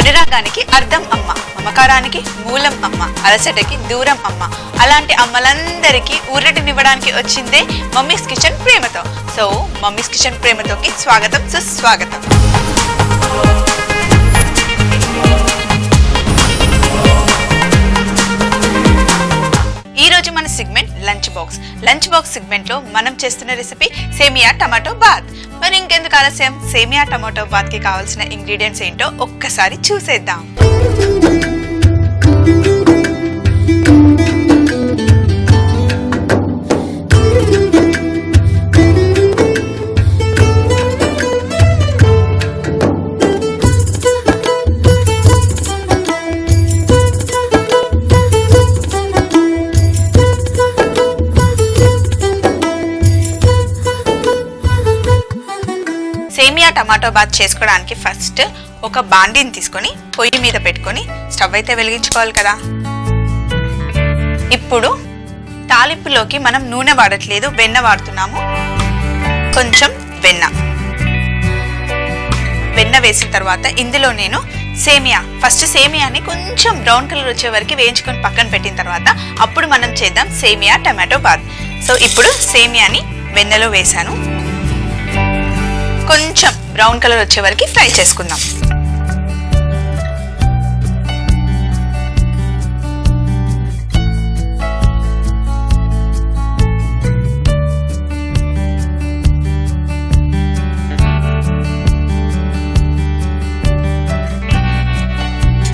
అనురాగానికి అర్థం అమ్మ, మమకారానికి మూలం అమ్మ, అలసటకి దూరం అమ్మ. అలాంటి అమ్మలందరికీ ఊరటినివ్వడానికి వచ్చిందే మమ్మీస్ కిచెన్ ప్రేమతో. సో మమ్మీస్ కిచెన్ ప్రేమతోకి స్వాగతం, సుస్వాగతం. ఈ రోజు మన సెగ్మెంట్ లంచ్ బాక్స్ సెగ్మెంట్ లో మనం చేస్తున్న రెసిపీ సేమియా టమాటో బాత్. మరి ఇంకెందుకు ఆలస్యం, సేమియా టమాటో బాత్ కి కావాల్సిన ఇంగ్రీడియంట్స్ ఏంటో ఒక్కసారి చూసేద్దాం. సేమియా టమాటో బాత్ చేసుకోవడానికి ఫస్ట్ ఒక బాండీని తీసుకొని పొయ్యి మీద పెట్టుకొని స్టవ్ అయితే వెలిగించుకోవాలి కదా. ఇప్పుడు తాలింపులోకి మనం నూనె వాడట్లేదు, వెన్న వాడుతున్నాము. కొంచెం వెన్న వేసిన తర్వాత ఇందులో నేను ఫస్ట్ సేమియాని కొంచెం బ్రౌన్ కలర్ వచ్చే వరకు వేయించుకొని పక్కన పెట్టిన తర్వాత అప్పుడు మనం చేద్దాం సేమియా టమాటో బాత్. సో ఇప్పుడు సేమియాని వెన్నలో వేసాను, కొంచెం బ్రౌన్ కలర్ వచ్చే వరకు ఫ్రై చేసుకుందాం.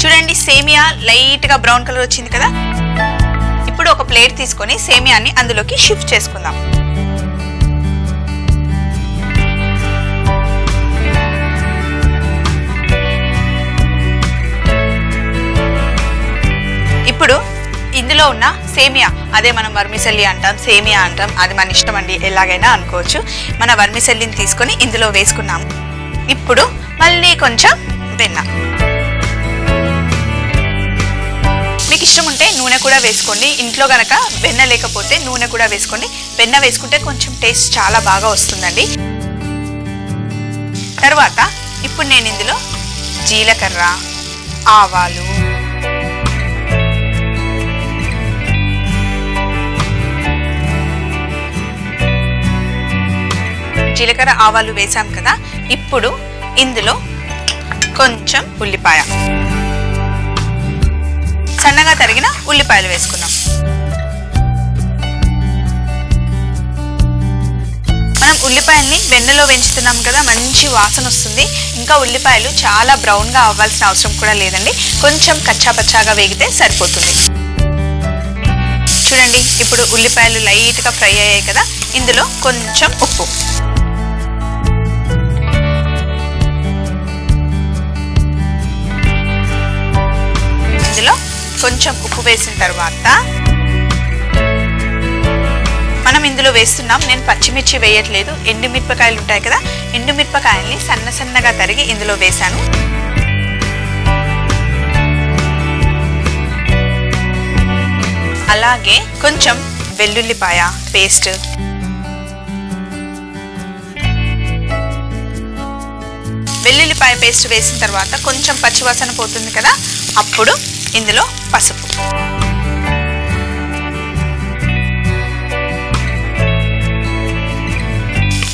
చూడండి, సేమియా లైట్ గా బ్రౌన్ కలర్ వచ్చింది కదా. ఇప్పుడు ఒక ప్లేట్ తీసుకొని సేమియాని అందులోకి షిఫ్ట్ చేసుకుందాం. ఇప్పుడు ఇందులో ఉన్న సేమియా, అదే మనం వర్మిసెల్లి అంటాం, సేమియా అంటాం, అది మన ఇష్టం అండి, ఎలాగైనా అనుకోవచ్చు. మన వర్మిసెల్లిని తీసుకొని ఇందులో వేసుకున్నాము. ఇప్పుడు మళ్ళీ కొంచెం వెన్న, మీకు ఇష్టం ఉంటే నూనె కూడా వేసుకోండి. ఇంట్లో గనక వెన్న లేకపోతే నూనె కూడా వేసుకోండి. వెన్న వేసుకుంటే కొంచెం టేస్ట్ చాలా బాగా వస్తుందండి. తర్వాత ఇప్పుడు నేను ఇందులో జీలకర్ర, ఆవాలు, జీలకర్ర ఆవాలు వేసాం కదా. ఇప్పుడు ఇందులో కొంచెం ఉల్లిపాయ, సన్నగా తరిగిన ఉల్లిపాయలు వేసుకున్నాం. మనం ఉల్లిపాయల్ని వెన్నలో వేయించుతున్నాం కదా, మంచి వాసన వస్తుంది. ఇంకా ఉల్లిపాయలు చాలా బ్రౌన్ గా అవ్వాల్సిన అవసరం కూడా లేదండి, కొంచెం కచ్చాపచ్చాగా వేగితే సరిపోతుంది. చూడండి, ఇప్పుడు ఉల్లిపాయలు లైట్ గా ఫ్రై అయ్యాయి కదా. ఇందులో కొంచెం ఉప్పు, కొంచెం ఉప్పు వేసిన తర్వాత మనం ఇందులో వేస్తున్నాం, నేను పచ్చిమిర్చి వేయట్లేదు, ఎండుమిరపకాయలు ఉంటాయి కదా, ఎండుమిరపకాయల్ని సన్నగా తరిగి ఇందులో వేసాను. అలాగే కొంచెం వెల్లుల్లిపాయ పేస్ట్, వెల్లుల్లిపాయ పేస్ట్ వేసిన తర్వాత కొంచెం పచ్చివాసన పోతుంది కదా. అప్పుడు ఇందులో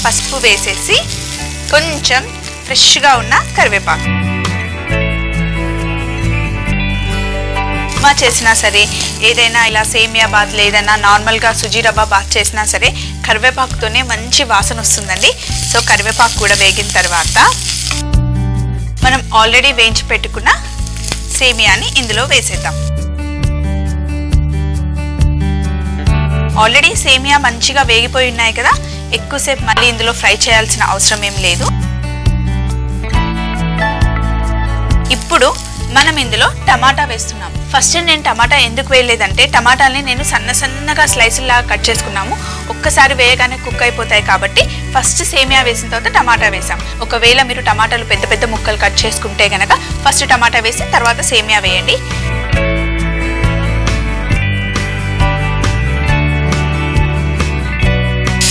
పసుపు వేసేసి కొంచెం ఫ్రెష్గా ఉన్న కరివేపాకు ఉప్మా చేసినా సరే, ఏదైనా ఇలా సేమియా బాత్ లేదన్నా నార్మల్గా సుజీ రవ్వ బాత్ చేసినా సరే కరివేపాకుతోనే మంచి వాసన వస్తుందండి. సో కరివేపాకు కూడా వేగిన తర్వాత మనం ఆల్రెడీ వేయించి పెట్టుకున్న సేమియాని ఇందులో వేసేద్దాం. ఆల్రెడీ సేమియా మంచిగా వేగిపోయి ఉన్నాయి కదా, ఎక్కువసేపు మళ్ళీ ఇందులో ఫ్రై చేయాల్సిన అవసరం ఏం లేదు. ఇప్పుడు మనం ఇందులో టమాటా వేస్తున్నాం. ఫస్ట్ నేను టమాటా ఎందుకు వేయలేదంటే, టమాటాలని నేను సన్నగా స్లైసుల్లాగా కట్ చేసుకున్నాము. ఒక్కసారి వేయగానే కుక్ అయిపోతాయి కాబట్టి ఫస్ట్ సేమియా వేసిన తర్వాత టమాటా వేసాం. ఒకవేళ మీరు టమాటాలు పెద్ద ముక్కలు కట్ చేసుకుంటే గనక ఫస్ట్ టమాటా వేసి తర్వాత సేమియా వేయండి.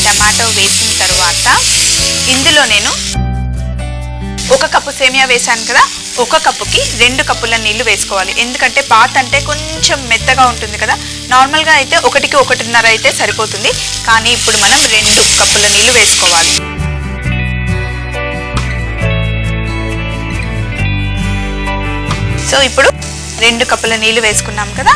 టమాటో వేసిన తర్వాత ఇందులో నేను 1 కప్పు సేమియా వేసాను కదా, 1 కప్పుకి 2 కప్పుల నీళ్లు వేసుకోవాలి. ఎందుకంటే బాత్ అంటే కొంచెం మెత్తగా ఉంటుంది కదా, నార్మల్గా అయితే 1కి 1.5 అయితే సరిపోతుంది. కానీ ఇప్పుడు మనం 2 కప్పుల నీళ్లు వేసుకోవాలి. సో ఇప్పుడు 2 కప్పుల నీళ్లు వేసుకున్నాం కదా.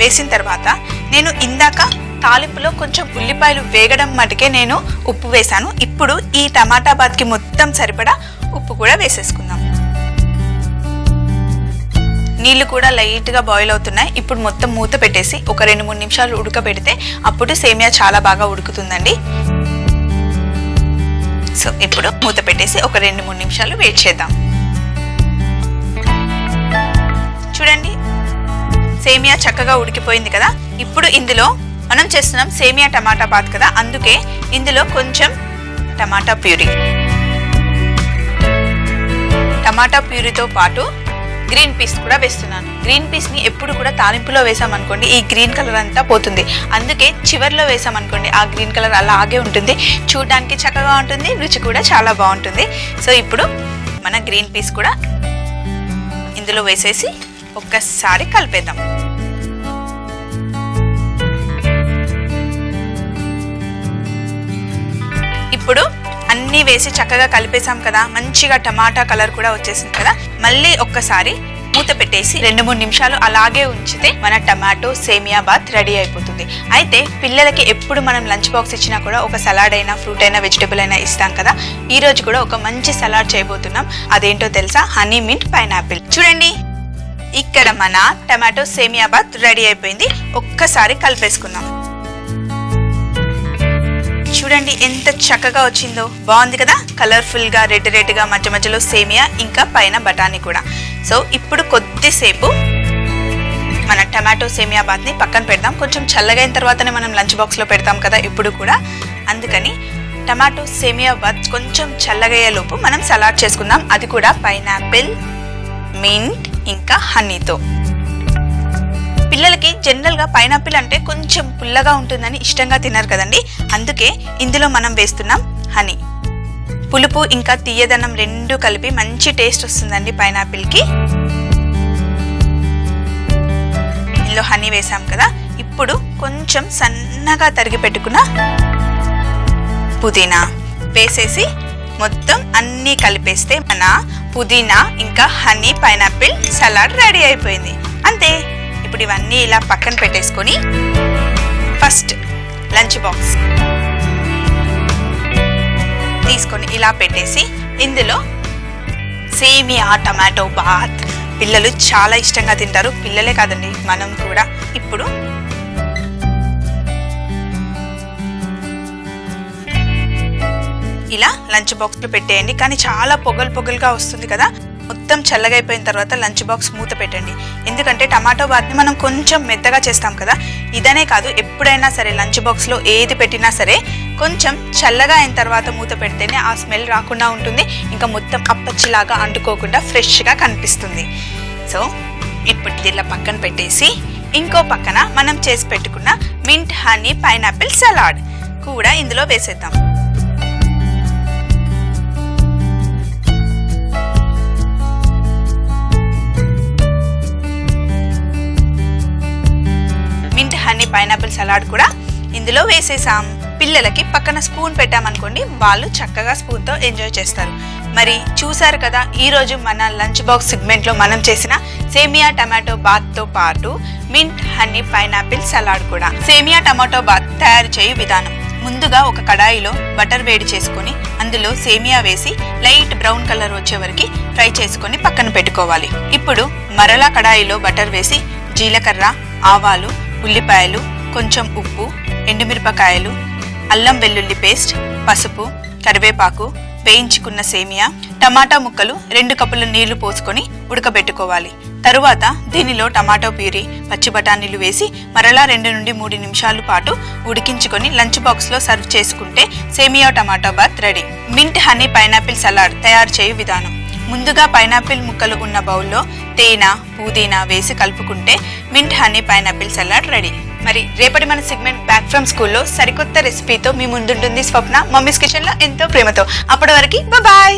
వేసిన తర్వాత నేను ఇందాక తాలింపులో కొంచెం ఉల్లిపాయలు వేగడం మటుకే నేను ఉప్పు వేసాను. ఇప్పుడు ఈ టమాటా బాత్కి మొత్తం సరిపడా ఉప్పు కూడా వేసేసుకుందాం. నీళ్లు కూడా లైట్గా బాయిల్ అవుతున్నాయి. ఇప్పుడు మొత్తం మూత పెట్టేసి ఒక 2-3 నిమిషాలు ఉడకబెడితే అప్పుడు సేమియా చాలా బాగా ఉడుకుతుందండి. సో ఇప్పుడు మూత పెట్టేసి ఒక 2-3 నిమిషాలు వెయిట్ చేద్దాం. చూడండి, సేమియా చక్కగా ఉడికిపోయింది కదా. ఇప్పుడు ఇందులో మనం చేస్తున్నాం సేమియా టమాటా బాత్ కదా, అందుకే ఇందులో కొంచెం టమాటా ప్యూరీతో పాటు గ్రీన్ పీస్ కూడా వేస్తున్నాను. గ్రీన్ పీస్ ని ఎప్పుడు కూడా తాలింపులో వేసామనుకోండి ఈ గ్రీన్ కలర్ అంతా పోతుంది. అందుకే చివర్లో వేసామనుకోండి ఆ గ్రీన్ కలర్ అలాగే ఉంటుంది, చూడడానికి చక్కగా ఉంటుంది, రుచి కూడా చాలా బాగుంటుంది. సో ఇప్పుడు మన గ్రీన్ పీస్ కూడా ఇందులో వేసేసి ఒక్కసారి కలిపేద్దాం. ఇప్పుడు అన్నీ వేసి చక్కగా కలిపేసాం కదా, మంచిగా టమాటా కలర్ కూడా వచ్చేసింది కదా. మళ్ళీ ఒక్కసారి మూత పెట్టేసి 2-3 నిమిషాలు అలాగే ఉంచితే మన టమాటో సేమియా బాత్ రెడీ అయిపోతుంది. అయితే పిల్లలకి ఎప్పుడు మనం లంచ్ బాక్స్ ఇచ్చినా కూడా ఒక సలాడ్ అయినా, ఫ్రూట్ అయినా, వెజిటబుల్ అయినా ఇస్తాం కదా. ఈ రోజు కూడా ఒక మంచి సలాడ్ చేయబోతున్నాం. అదేంటో తెలుసా? Honey mint pineapple. చూడండి, ఇక్కడ మన టమాటో సేమియా బాత్ రెడీ అయిపోయింది. ఒక్కసారి కలిపేసుకుందాం. చూడండి ఎంత చక్కగా వచ్చిందో, బాగుంది కదా. కలర్ఫుల్ గా రెడ్ గా మధ్య మధ్యలో సేమియా, ఇంకా పైన బఠానీ కూడా. సో ఇప్పుడు కొద్దిసేపు మన టమాటో సేమియా బాత్ ని పక్కన పెడదాం. కొంచెం చల్లగైన తర్వాతనే మనం లంచ్ బాక్స్ లో పెడతాం కదా ఇప్పుడు కూడా, అందుకని టమాటో సేమియా బాత్ కొంచెం చల్లగయ్యే లోపు మనం సలాడ్ చేసుకుందాం. అది కూడా పైనాపిల్, మింట్ ఇంకా హనీతో. పిల్లలకి జనరల్ గా పైనాపిల్ అంటే కొంచెం పుల్లగా ఉంటుందని ఇష్టంగా తినరు కదండి, అందుకే ఇందులో మనం వేస్తున్నాం హనీ. పులుపు ఇంకా తీయదనం 2 కలిపి మంచి టేస్ట్ వస్తుందండి పైనాపిల్ కి. ఇందులో హనీ వేసాం కదా. ఇప్పుడు కొంచెం సన్నగా తరిగి పెట్టుకున్న పుదీనా వేసేసి మొత్తం అన్నీ కలిపేస్తే మన పుదీనా ఇంకా హనీ పైనాపిల్ సలాడ్ రెడీ అయిపోయింది. అంతే. ఇప్పుడు ఇవన్నీ ఇలా పక్కన పెట్టేసుకొని ఫస్ట్ లంచ్ బాక్స్ తీసుకొని ఇలా పెట్టేసి ఇందులో సేమియా టమాటో బాత్ పిల్లలు చాలా ఇష్టంగా తింటారు. పిల్లలే కాదండి, మనం కూడా. ఇప్పుడు ఇలా లంచ్ బాక్స్ లో పెట్టేయండి. కానీ చాలా పొగలుగా వస్తుంది కదా. మొత్తం చల్లగైపోయిన తర్వాత లంచ్ బాక్స్ మూత పెట్టండి. ఎందుకంటే టమాటో బాత్ ని మనం కొంచెం మెత్తగా చేస్తాం కదా. ఇదనే కాదు, ఎప్పుడైనా సరే లంచ్ బాక్స్ లో ఏది పెట్టినా సరే కొంచెం చల్లగా అయిన తర్వాత మూత పెడితేనే ఆ స్మెల్ రాకుండా ఉంటుంది, ఇంకా మొత్తం అప్పచ్చిలాగా అంటుకోకుండా ఫ్రెష్ గా కనిపిస్తుంది. సో ఇప్పుడు ఇలా పక్కన పెట్టేసి ఇంకో పక్కన మనం చేసి పెట్టుకున్న మింట్ హనీ పైనాపిల్ సలాడ్ కూడా ఇందులో వేసేద్దాం. మింట్ హనీ పైనాపిల్ సలాడ్ కూడా ఇందులో వేసేసాం. పిల్లలకి పక్కన స్పూన్ పెట్టామనుకోండి, వాళ్ళు చక్కగా స్పూన్తో ఎంజాయ్ చేస్తారు. మరి చూసారు కదా, ఈరోజు మన లంచ్ బాక్స్ సెగ్మెంట్లో మనం చేసిన సేమియా టమాటో బాత్తో పాటు మింట్ హనీ పైనాపిల్ సలాడ్ కూడా. సేమియా టమాటో బాత్ తయారు చేయు విధానం: ముందుగా ఒక కడాయిలో బటర్ వేడి చేసుకొని అందులో సేమియా వేసి లైట్ బ్రౌన్ కలర్ వచ్చే వరకు ఫ్రై చేసుకొని పక్కన పెట్టుకోవాలి. ఇప్పుడు మరలా కడాయిలో బటర్ వేసి జీలకర్ర, ఆవాలు, ఉల్లిపాయలు, కొంచెం ఉప్పు, ఎండుమిరపకాయలు, అల్లం వెల్లుల్లి పేస్ట్, పసుపు, కరివేపాకు, వేయించుకున్న సేమియా, టమాటా ముక్కలు, 2 కప్పుల నీళ్లు పోసుకొని ఉడకబెట్టుకోవాలి. తరువాత దీనిలో టమాటో ప్యూరీ, పచ్చి బఠానీలు వేసి మరలా 2 నుండి 3 నిమిషాల పాటు ఉడికించుకొని లంచ్ బాక్స్ లో సర్వ్ చేసుకుంటే సేమియా టమాటో బాత్ ready. Mint honey pineapple salad తయారు చేయు విధానం: ముందుగా పైనాపిల్ ముక్కలు ఉన్న బౌల్లో తేనె, పుదీనా వేసి కలుపుకుంటే mint honey pineapple salad ready. మరి రేపటి మన సెగ్మెంట్ బ్యాక్ ఫ్రమ్ స్కూల్లో సరికొత్త రెసిపీతో మీ ముందుంటుంది స్వప్న, మమ్మీస్ కిచెన్ లో ఎంతో ప్రేమతో. అప్పటి వరకు బాయ్.